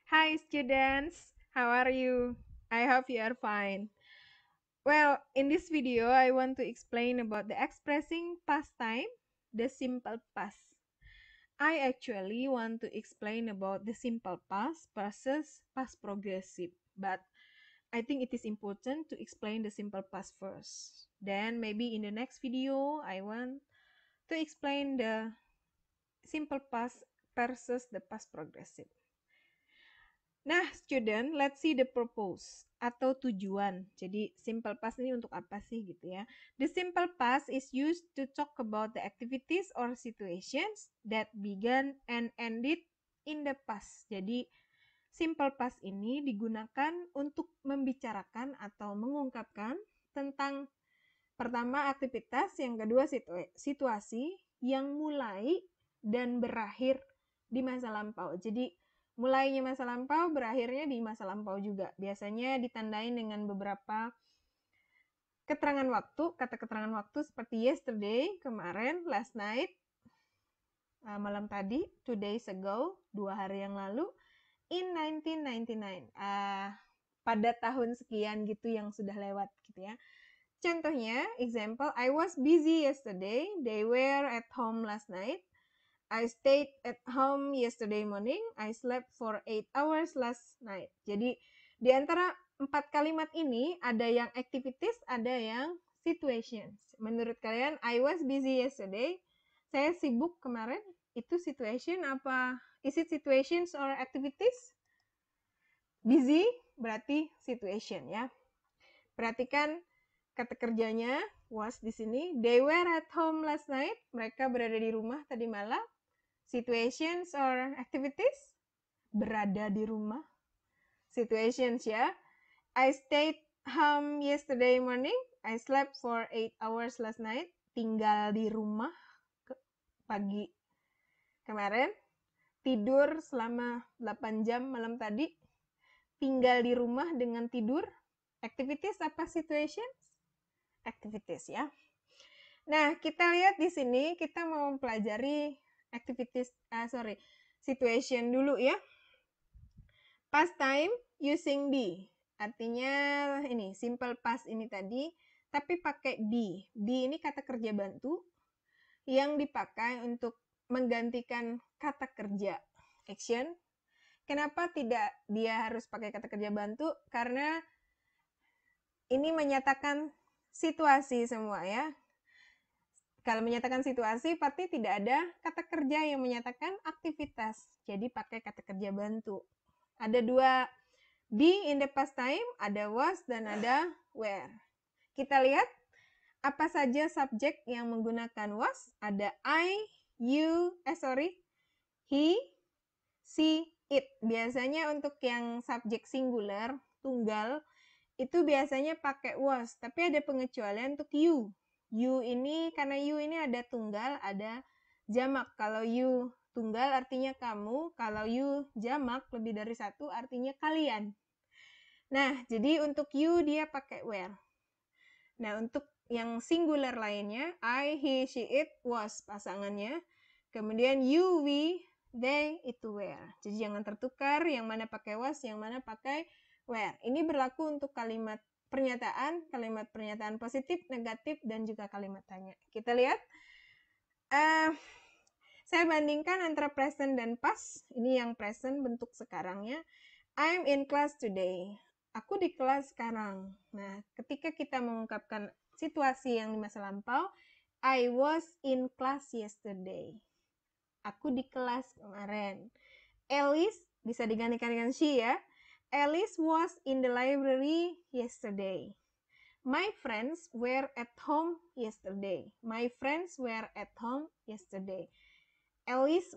Hi students, how are you? I hope you are fine. Well, in this video, I want to explain about the expressing past time, the simple past. I actually want to explain about the simple past versus past progressive, but I think it is important to explain the simple past first. Then maybe in the next video, I want to explain the simple past versus the past progressive. Nah, student, let's see the purpose atau tujuan. Jadi, simple past ini untuk apa sih gitu ya. The simple past is used to talk about the activities or situations that began and ended in the past. Jadi, simple past ini digunakan untuk membicarakan atau mengungkapkan tentang pertama aktivitas, yang kedua situasi yang mulai dan berakhir di masa lampau. Jadi, mulainya masa lampau, berakhirnya di masa lampau juga. Biasanya ditandain dengan beberapa keterangan waktu, kata keterangan waktu seperti yesterday, kemarin, last night, malam tadi, 2 days ago, 2 hari yang lalu, in 1999, pada tahun sekian gitu yang sudah lewat gitu ya. Contohnya, example, I was busy yesterday, they were at home last night, I stayed at home yesterday morning. I slept for 8 hours last night. Jadi, di antara 4 kalimat ini, ada yang activities, ada yang situations. Menurut kalian, I was busy yesterday, saya sibuk kemarin, itu situation apa? Is it situations or activities? Busy berarti situation ya. Perhatikan kata kerjanya was di sini. They were at home last night. Mereka berada di rumah tadi malam. Situations or activities, berada di rumah. Situations ya. I stayed home yesterday morning. I slept for 8 hours last night. Tinggal di rumah pagi kemarin. Tidur selama 8 jam malam tadi. Tinggal di rumah dengan tidur. Activities apa situations? Activities ya. Nah, kita lihat di sini kita mau mempelajari situation dulu ya. Past time using be. Artinya ini simple past ini tadi, tapi pakai be. Be ini kata kerja bantu yang dipakai untuk menggantikan kata kerja action. Kenapa tidak dia harus pakai kata kerja bantu? Karena ini menyatakan situasi semua ya. Kalau menyatakan situasi, pasti tidak ada kata kerja yang menyatakan aktivitas. Jadi pakai kata kerja bantu. Ada dua be in the past time, ada was dan ada were. Kita lihat apa saja subjek yang menggunakan was. Ada I, you, he, she, it. Biasanya untuk yang subjek singular, tunggal, itu biasanya pakai was. Tapi ada pengecualian untuk you. You ini, karena you ini ada tunggal, ada jamak. Kalau you tunggal artinya kamu, kalau you jamak lebih dari satu artinya kalian. Nah, jadi untuk you dia pakai were. Nah, untuk yang singular lainnya, I, he, she, it, was pasangannya. Kemudian you, we, they, itu were. Jadi jangan tertukar yang mana pakai was, yang mana pakai were. Ini berlaku untuk kalimat pernyataan positif, negatif, dan juga kalimat tanya. Kita lihat. Saya bandingkan antara present dan past. Ini yang present bentuk sekarangnya. I'm in class today. Aku di kelas sekarang. Nah, ketika kita mengungkapkan situasi yang di masa lampau, I was in class yesterday. Aku di kelas kemarin. Alice bisa digantikan dengan she ya. Alice was in the library yesterday. My friends were at home yesterday. My friends were at home yesterday. Alice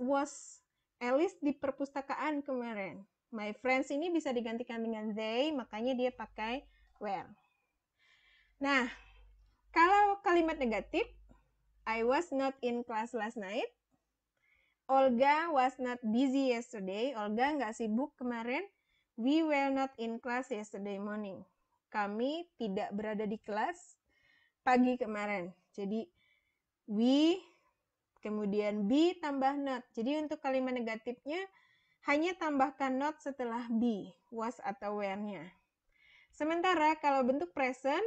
di perpustakaan kemarin. My friends ini bisa digantikan dengan they, makanya dia pakai were. Nah, kalau kalimat negatif, I was not in class last night. Olga was not busy yesterday. Olga nggak sibuk kemarin. We were not in class yesterday morning. Kami tidak berada di kelas pagi kemarin. Jadi, we, kemudian be tambah not. Jadi, untuk kalimat negatifnya, hanya tambahkan not setelah be, was atau were-nya. Sementara kalau bentuk present,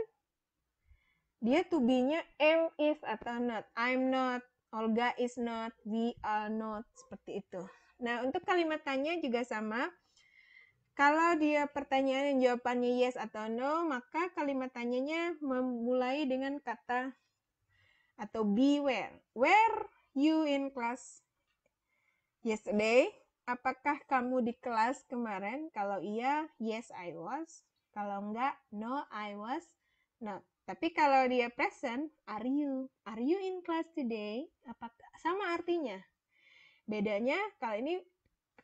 dia to be-nya am, is, atau not. I'm not, Olga is not, we are not, seperti itu. Nah, untuk kalimat tanya juga sama. Kalau dia pertanyaan yang jawabannya yes atau no, maka kalimat tanyanya memulai dengan kata atau be where. Were you in class yesterday? Apakah kamu di kelas kemarin? Kalau iya, yes I was. Kalau enggak, no I was not. Tapi kalau dia present, are you? Are you in class today? Apakah sama artinya? Bedanya kalau ini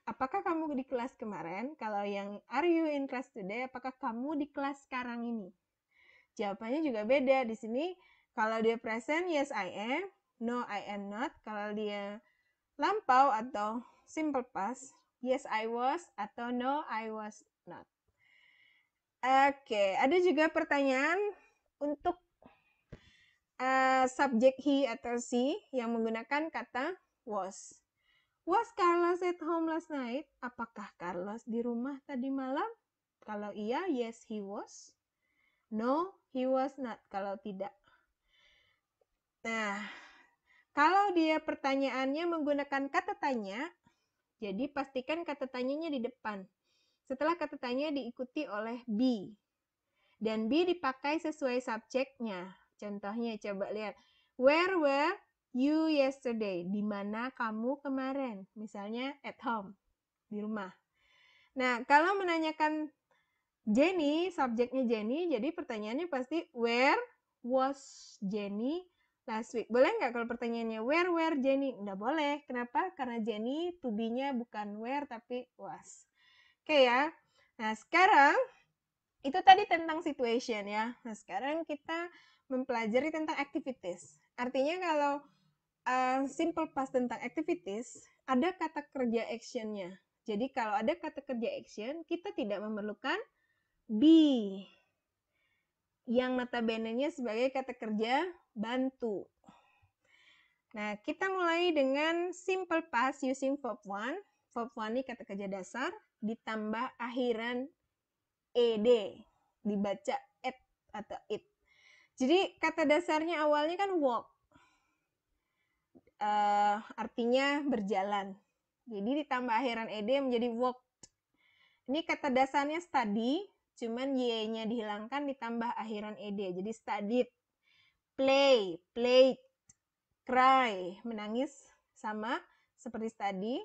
apakah kamu di kelas kemarin? Kalau yang are you in class today, apakah kamu di kelas sekarang ini? Jawabannya juga beda. Di sini kalau dia present, yes I am, no I am not. Kalau dia lampau atau simple past, yes I was atau no I was not. Oke, ada juga pertanyaan untuk subjek he atau she yang menggunakan kata was. Was Carlos at home last night? Apakah Carlos di rumah tadi malam? Kalau iya, yes he was. No, he was not. Kalau tidak. Nah, kalau dia pertanyaannya menggunakan kata tanya, jadi pastikan kata tanyanya di depan. Setelah kata tanya diikuti oleh be. Dan be dipakai sesuai subjeknya. Contohnya coba lihat. Where were you yesterday? Di mana kamu kemarin? Misalnya at home, di rumah. Nah, kalau menanyakan Jenny, subjeknya Jenny, jadi pertanyaannya pasti where was Jenny last week? Boleh nggak kalau pertanyaannya where were Jenny? Nggak boleh. Kenapa? Karena Jenny to be-nya bukan where tapi was. Oke ya. Nah, sekarang itu tadi tentang situation ya. Nah, sekarang kita mempelajari tentang activities. Artinya kalau simple past tentang activities, ada kata kerja actionnya. Jadi kalau ada kata kerja action, kita tidak memerlukan be, yang notabene-nya sebagai kata kerja bantu. Nah, kita mulai dengan simple past using verb 1. Verb 1 ini kata kerja dasar, ditambah akhiran ed, dibaca at atau it. Jadi kata dasarnya awalnya kan walk, artinya berjalan. Jadi ditambah akhiran ed menjadi walked. Ini kata dasarnya study, cuman y-nya dihilangkan ditambah akhiran ed. Jadi studied, play, played, cry, menangis, sama seperti study.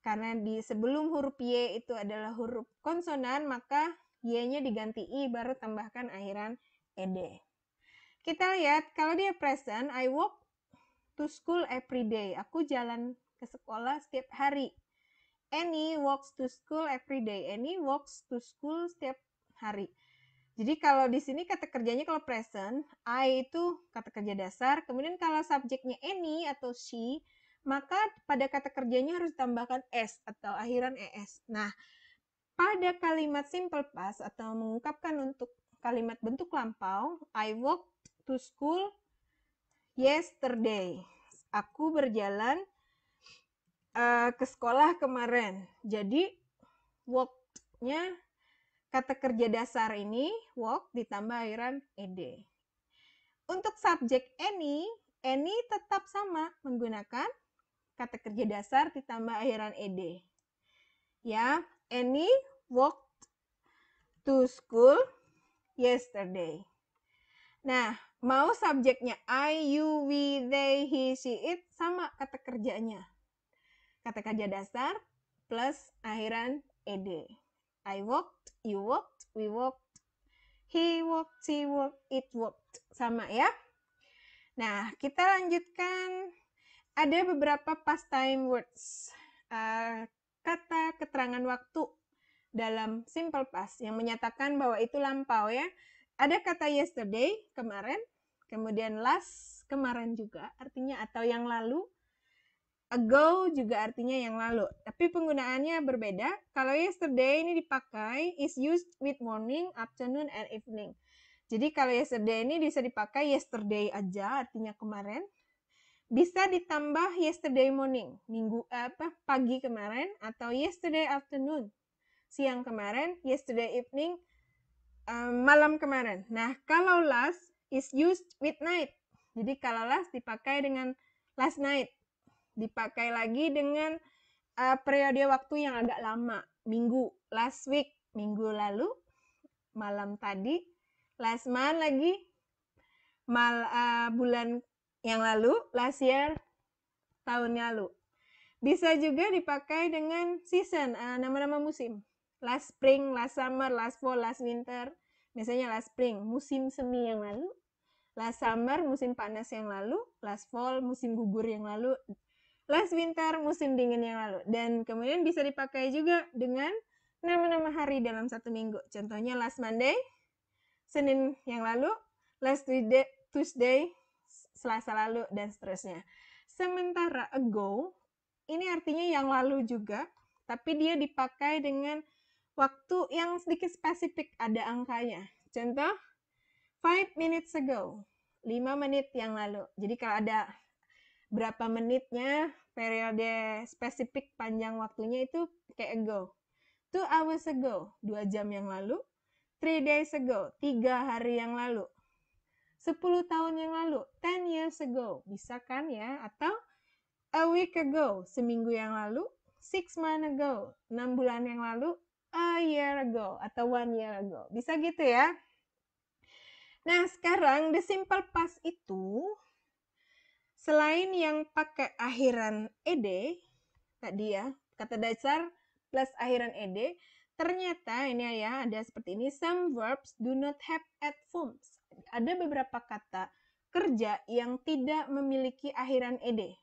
Karena di sebelum huruf y itu adalah huruf konsonan, maka y-nya diganti i baru tambahkan akhiran ed. Kita lihat kalau dia present, I walk to school every day. Aku jalan ke sekolah setiap hari. Annie walks to school every day. Annie walks to school setiap hari. Jadi kalau di sini kata kerjanya kalau present, I itu kata kerja dasar. Kemudian kalau subjeknya Annie atau she, maka pada kata kerjanya harus ditambahkan s atau akhiran es. Nah, pada kalimat simple past atau mengungkapkan untuk kalimat bentuk lampau, I walked to school yesterday. Aku berjalan ke sekolah kemarin. Jadi walk-nya kata kerja dasar ini walk ditambah akhiran ed. Untuk subjek any tetap sama menggunakan kata kerja dasar ditambah akhiran ed. Ya, Annie walked to school yesterday. Nah, mau subjeknya I, you, we, they, he, she, it sama kata kerjanya. Kata kerja dasar plus akhiran ed. I walked, you walked, we walked, he walked, she walked, it walked. Sama ya. Nah, kita lanjutkan. Ada beberapa past time words. Kata keterangan waktu dalam simple past yang menyatakan bahwa itu lampau ya. Ada kata yesterday, kemarin. Kemudian last, kemarin juga. Artinya atau yang lalu. Ago juga artinya yang lalu. Tapi penggunaannya berbeda. Kalau yesterday ini dipakai is used with morning, afternoon, and evening. Jadi kalau yesterday ini bisa dipakai yesterday aja, artinya kemarin. Bisa ditambah yesterday morning, pagi kemarin, atau yesterday afternoon, siang kemarin, yesterday evening, malam kemarin. Nah, kalau last is used with night. Jadi kalau last dipakai dengan last night. Dipakai lagi dengan periode waktu yang agak lama. Minggu, last week, minggu lalu, malam tadi, last month lagi, bulan yang lalu, last year, tahun lalu. Bisa juga dipakai dengan season, nama-nama musim. Last spring, last summer, last fall, last winter. Misalnya last spring, musim semi yang lalu. Last summer, musim panas yang lalu. Last fall, musim gugur yang lalu. Last winter, musim dingin yang lalu. Dan kemudian bisa dipakai juga dengan nama-nama hari dalam satu minggu. Contohnya last Monday, Senin yang lalu. Last Tuesday, Selasa lalu, dan seterusnya. Sementara ago, ini artinya yang lalu juga, tapi dia dipakai dengan waktu yang sedikit spesifik, ada angkanya. Contoh, 5 minutes ago, 5 menit yang lalu. Jadi kalau ada berapa menitnya, periode spesifik panjang waktunya itu kayak ago. 2 hours ago, 2 jam yang lalu. 3 days ago, 3 hari yang lalu. 10 tahun yang lalu, 10 years ago. Bisa kan ya? Atau a week ago, seminggu yang lalu. 6 months ago, 6 bulan yang lalu. A year ago, atau 1 year ago. Bisa gitu ya? Nah, sekarang the simple past itu, selain yang pakai akhiran ed, tadi ya, kata dasar plus akhiran ed, ternyata ini ya, ada seperti ini, some verbs do not have at forms. Ada beberapa kata kerja yang tidak memiliki akhiran ed.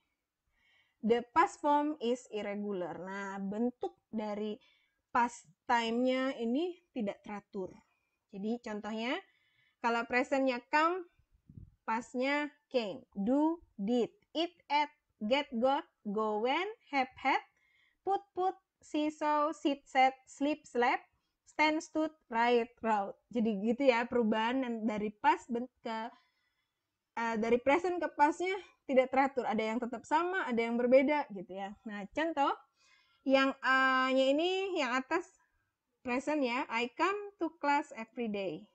The past form is irregular. Nah, bentuk dari past time-nya ini tidak teratur. Jadi contohnya, kalau present-nya come, past-nya came. Do, did, eat, ate, get, got, go, went, have, had, put, see, saw, sit, sat, sleep, slept, stand, stood, write, wrote. Jadi gitu ya perubahan dari past ke dari present ke past-nya tidak teratur. Ada yang tetap sama, ada yang berbeda gitu ya. Nah, contoh yang A-nya ini yang atas present ya. I come to class every day.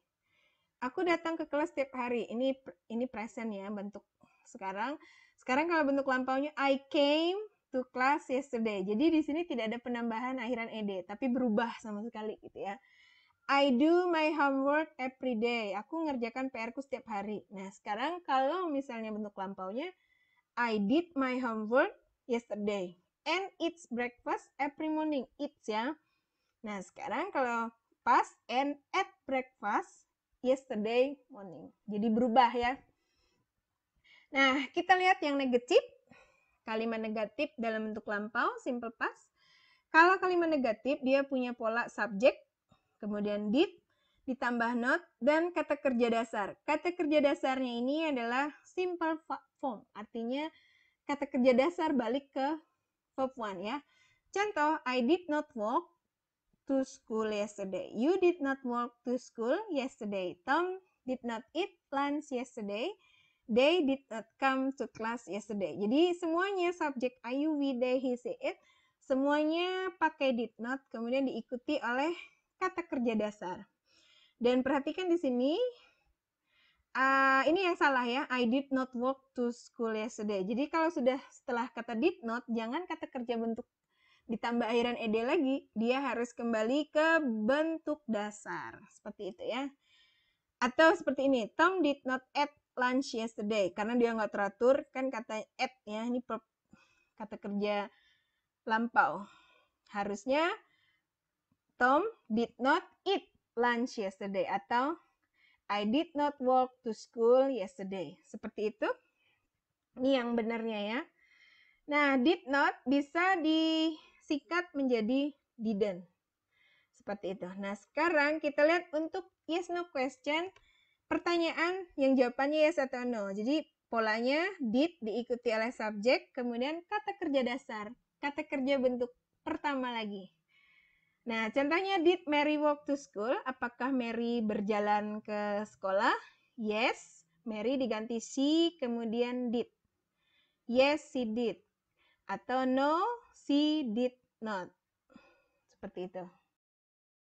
Aku datang ke kelas setiap hari. Ini present ya bentuk sekarang. Sekarang kalau bentuk lampaunya I came to class yesterday. Jadi di sini tidak ada penambahan akhiran ed, tapi berubah sama sekali gitu ya. I do my homework every day. Aku ngerjakan PR-ku setiap hari. Nah, sekarang kalau misalnya bentuk lampaunya I did my homework yesterday and eats breakfast every morning. Eats ya. Nah, sekarang kalau past and at breakfast yesterday morning. Jadi berubah ya. Nah, kita lihat yang negatif. Kalimat negatif dalam bentuk lampau, simple past. Kalau kalimat negatif, dia punya pola subjek, kemudian did, ditambah not, dan kata kerja dasar. Kata kerja dasarnya ini adalah simple form. Artinya, kata kerja dasar balik ke verb 1 ya. Contoh, I did not walk to school yesterday. You did not walk to school yesterday. Tom did not eat lunch yesterday. They did not come to class yesterday. Jadi semuanya subjek I, you, we, they, he, she, it, semuanya pakai did not, kemudian diikuti oleh kata kerja dasar. Dan perhatikan di sini, ini yang salah ya, I did not walk to school yesterday. Jadi kalau sudah setelah kata did not, jangan kata kerja bentuk ditambah akhiran ed lagi, dia harus kembali ke bentuk dasar. Seperti itu ya. Atau seperti ini, Tom did not eat lunch yesterday. Karena dia nggak teratur, kan kata eat ya, ini kata kerja lampau. Harusnya Tom did not eat lunch yesterday. Atau I did not walk to school yesterday. Seperti itu. Ini yang benarnya ya. Nah, did not bisa disingkat menjadi didn't. Seperti itu. Nah, sekarang kita lihat untuk yes no question. Pertanyaan yang jawabannya yes atau no. Jadi, polanya did diikuti oleh subjek, kemudian kata kerja dasar. Kata kerja bentuk pertama lagi. Nah, contohnya did Mary walk to school? Apakah Mary berjalan ke sekolah? Yes. Mary diganti she, kemudian did. Yes, she did. Atau no, she did not. Seperti itu.